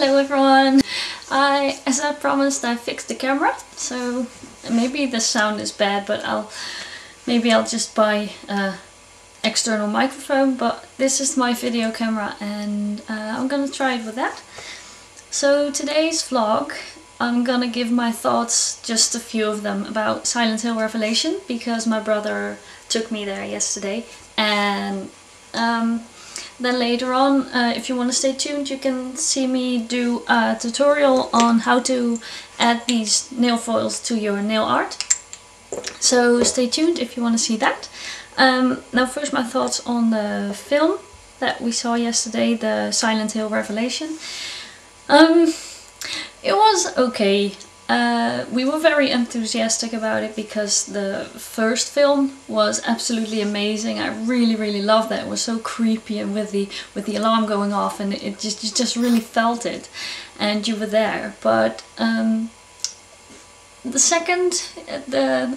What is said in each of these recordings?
Hello everyone! As I promised, I fixed the camera, so maybe the sound is bad, but maybe I'll just buy an external microphone, but this is my video camera and I'm gonna try it with that. So today's vlog, I'm gonna give my thoughts, just a few of them, about Silent Hill Revelation, because my brother took me there yesterday, and then later on, if you want to stay tuned, you can see me do a tutorial on how to add these nail foils to your nail art. So stay tuned if you want to see that. Now first my thoughts on the film that we saw yesterday, the Silent Hill Revelation. It was okay. We were very enthusiastic about it because the first film was absolutely amazing. I really loved that. It was so creepy, and with the alarm going off, and you just really felt it, and you were there. But the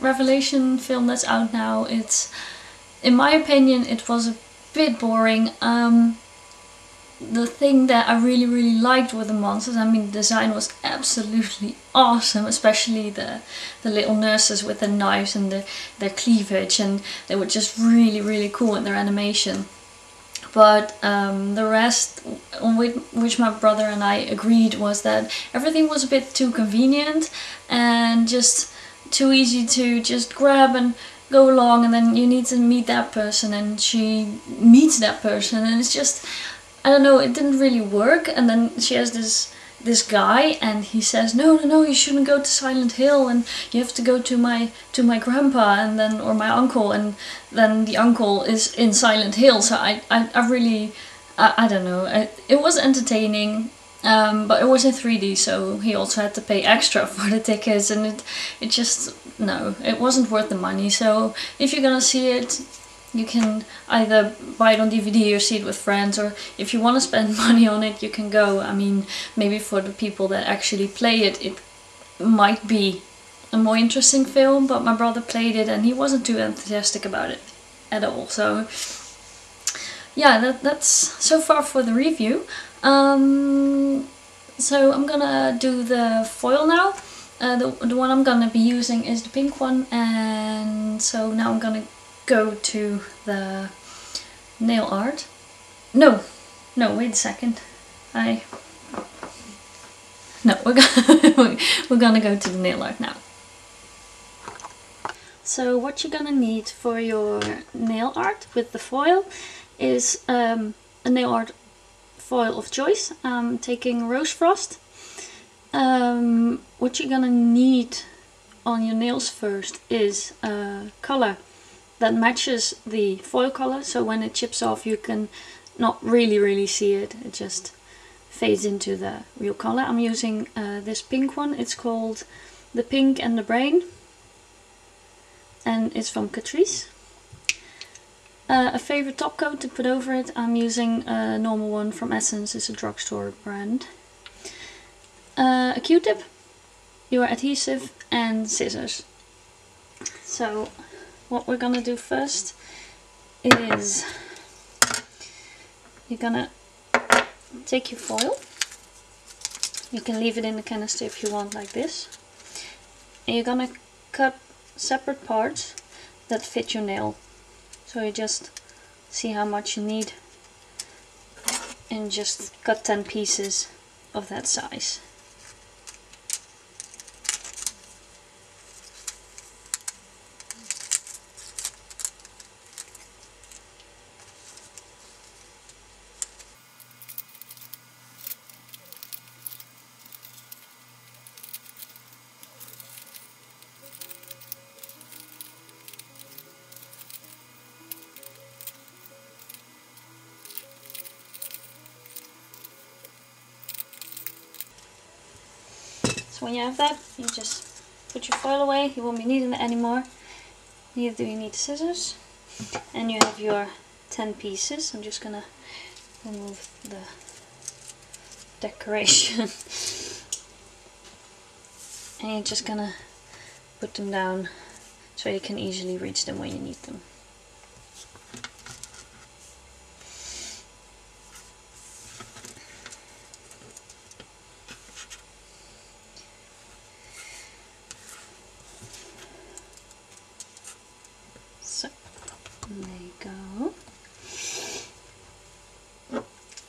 Revelation film that's out now, in my opinion, it was a bit boring. The thing that I really liked with the monsters, I mean, the design was absolutely awesome, especially the little nurses with their knives and their cleavage, and they were just really cool in their animation. But the rest, on which my brother and I agreed, was that everything was a bit too convenient and just too easy to just grab and go along, and then you need to meet that person and she meets that person, and it's just, I don't know, it didn't really work. And then she has this guy, and he says, no, you shouldn't go to Silent Hill, and you have to go to my grandpa, and then, or my uncle, and then the uncle is in Silent Hill. So I don't know, it was entertaining, but it was in 3D, so he also had to pay extra for the tickets, and it just, no, it wasn't worth the money. So if you're gonna see it, you can either buy it on DVD or see it with friends, or if you want to spend money on it, you can go. I mean, maybe for the people that actually play it, it might be a more interesting film, but my brother played it and he wasn't too enthusiastic about it at all. So yeah, that's so far for the review. So I'm gonna do the foil now. The one I'm gonna be using is the pink one, and so now I'm gonna go to the nail art. No, wait a second. We're gonna go to the nail art now. So what you're gonna need for your nail art with the foil is a nail art foil of choice. I'm taking Rose Frost. What you're gonna need on your nails first is a color that matches the foil color, so when it chips off you can not really see it, it just fades into the real color. I'm using this pink one. It's called The Pink and the Brain, and it's from Catrice. A favorite top coat to put over it, I'm using a normal one from Essence. It's a drugstore brand. A Q-tip, your adhesive, and scissors. So what we're gonna do first is you're gonna take your foil. You can leave it in the canister if you want, like this. And you're gonna cut separate parts that fit your nail. So you just see how much you need and just cut 10 pieces of that size. So when you have that, you just put your foil away. You won't be needing it anymore. Neither do you need the scissors. And you have your 10 pieces. I'm just gonna remove the decoration. And you're just gonna put them down so you can easily reach them when you need them.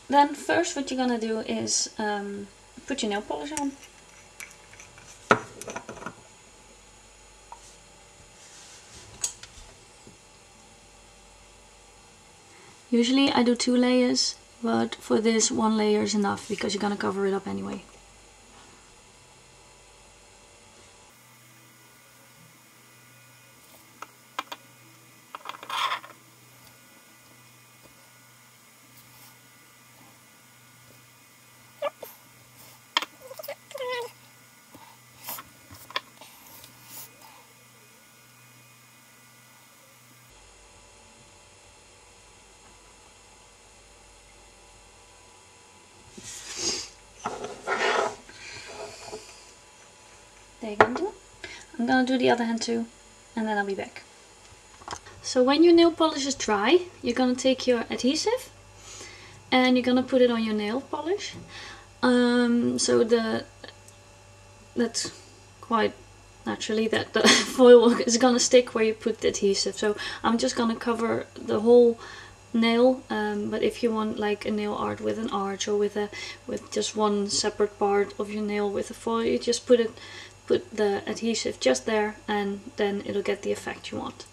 then first what you're gonna do is put your nail polish on. Usually I do 2 layers, but for this 1 layer is enough because you're gonna cover it up anyway. There you go. I'm gonna do the other hand too, and then I'll be back. So when your nail polish is dry, you're gonna take your adhesive and you're gonna put it on your nail polish. So that's quite naturally that the foil is gonna stick where you put the adhesive. So I'm just gonna cover the whole nail, but if you want like a nail art with an arch or with just one separate part of your nail with a foil, you just put the adhesive just there and then it'll get the effect you want.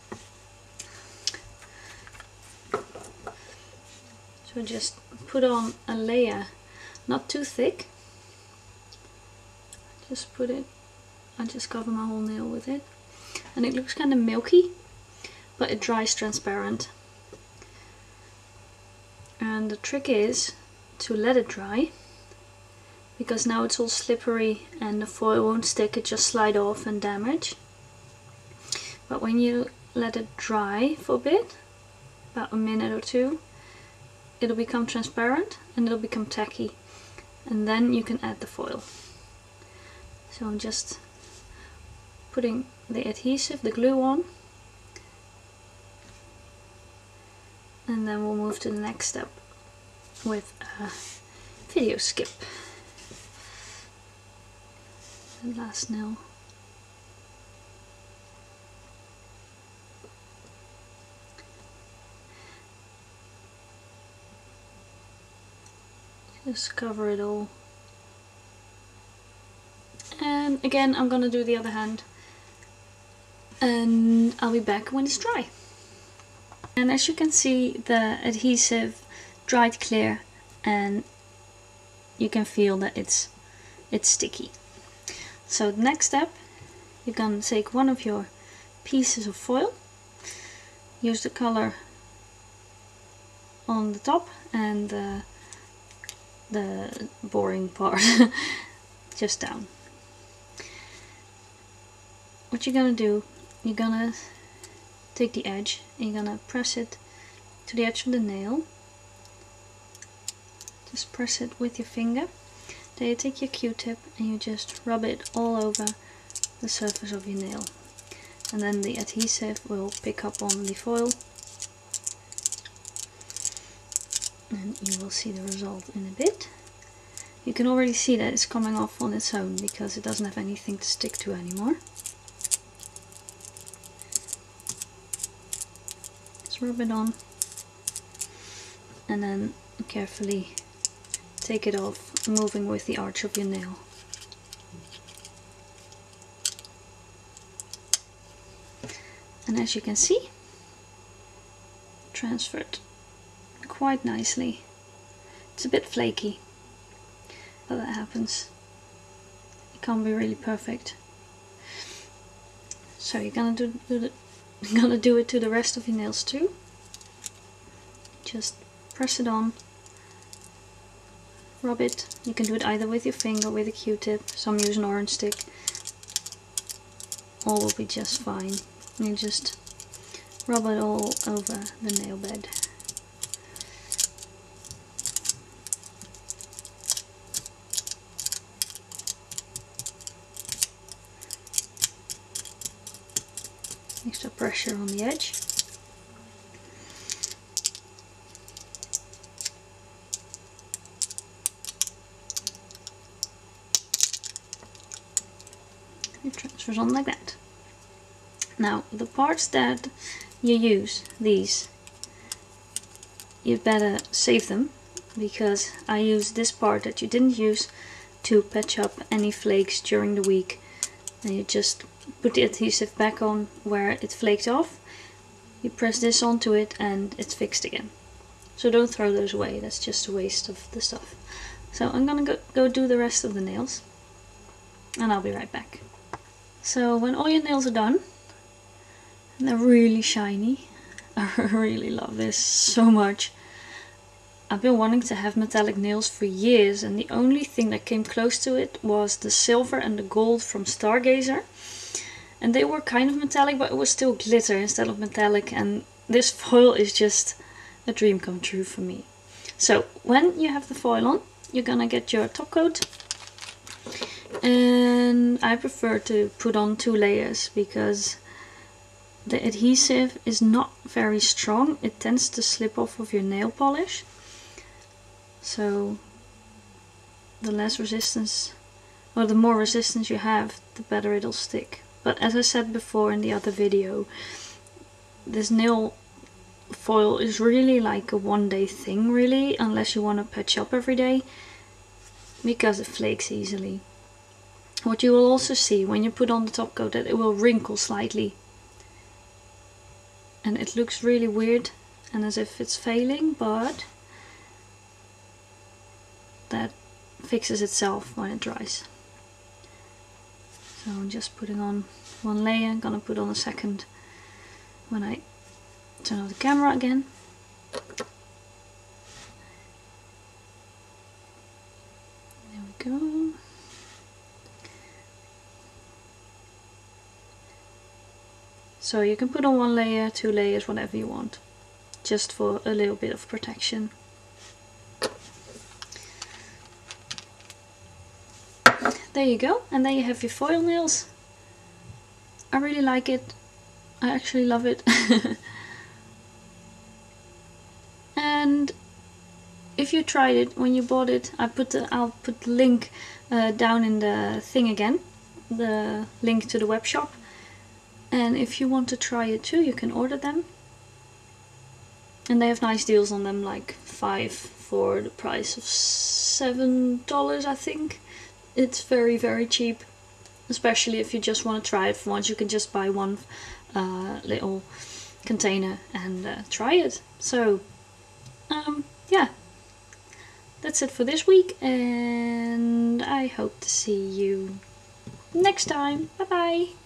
So just put on a layer, not too thick, just put it, I just cover my whole nail with it, and it looks kind of milky but it dries transparent. And the trick is to let it dry, because now it's all slippery and the foil won't stick, it just slide off and damage. But when you let it dry for a bit, about a minute or 2, it'll become transparent and it'll become tacky, and then you can add the foil. So I'm just putting the adhesive, the glue on, and then we'll move to the next step with a video skip. The last nail. Just cover it all. And again, I'm gonna do the other hand, and I'll be back when it's dry. And as you can see, the adhesive dried clear, and you can feel that it's sticky. So the next step, you're gonna take one of your pieces of foil, use the color on the top and the boring part just down. What you're gonna do, you're gonna take the edge and you're gonna press it to the edge of the nail. Just press it with your finger. Then you take your Q-tip and you just rub it all over the surface of your nail. And then the adhesive will pick up on the foil. And you will see the result in a bit. You can already see that it's coming off on its own because it doesn't have anything to stick to anymore. Just rub it on and then carefully take it off, moving with the arch of your nail. And as you can see, transferred quite nicely. It's a bit flaky, but that happens. It can't be really perfect. So you're gonna do it to the rest of your nails too. Just press it on. Rub it. You can do it either with your finger or with a Q-tip. Some use an orange stick. All will be just fine. And you just rub it all over the nail bed. Extra pressure on the edge. It transfers on like that. Now the parts that you use, these, you better save them because I used this part that you didn't use to patch up any flakes during the week. And you just put the adhesive back on where it flaked off. You press this onto it and it's fixed again. So don't throw those away, that's just a waste of the stuff. So I'm gonna go do the rest of the nails and I'll be right back. So when all your nails are done, and they're really shiny, I really love this so much. I've been wanting to have metallic nails for years, and the only thing that came close to it was the silver and the gold from Stargazer. And they were kind of metallic, but it was still glitter instead of metallic, and this foil is just a dream come true for me. So when you have the foil on, you're gonna get your top coat. And I prefer to put on 2 layers because the adhesive is not very strong. It tends to slip off of your nail polish. So the less resistance, or the more resistance you have, the better it'll stick. But as I said before in the other video, this nail foil is really like a one-day thing really, unless you want to patch up every day, because it flakes easily. What you will also see when you put on the top coat, that it will wrinkle slightly. And it looks really weird and as if it's failing, but that fixes itself when it dries. So I'm just putting on 1 layer, I'm gonna put on a second when I turn off the camera again. There we go. So you can put on 1 layer, 2 layers, whatever you want, just for a little bit of protection. There you go, and there you have your foil nails. I really like it. I actually love it. And if you tried it when you bought it, I'll put the link down in the thing again, the link to the web shop. And if you want to try it too, you can order them. And they have nice deals on them, like 5 for the price of $7, I think. It's very, very cheap. Especially if you just want to try it for once, you can just buy 1 little container and try it. So, yeah. That's it for this week, and I hope to see you next time. Bye bye!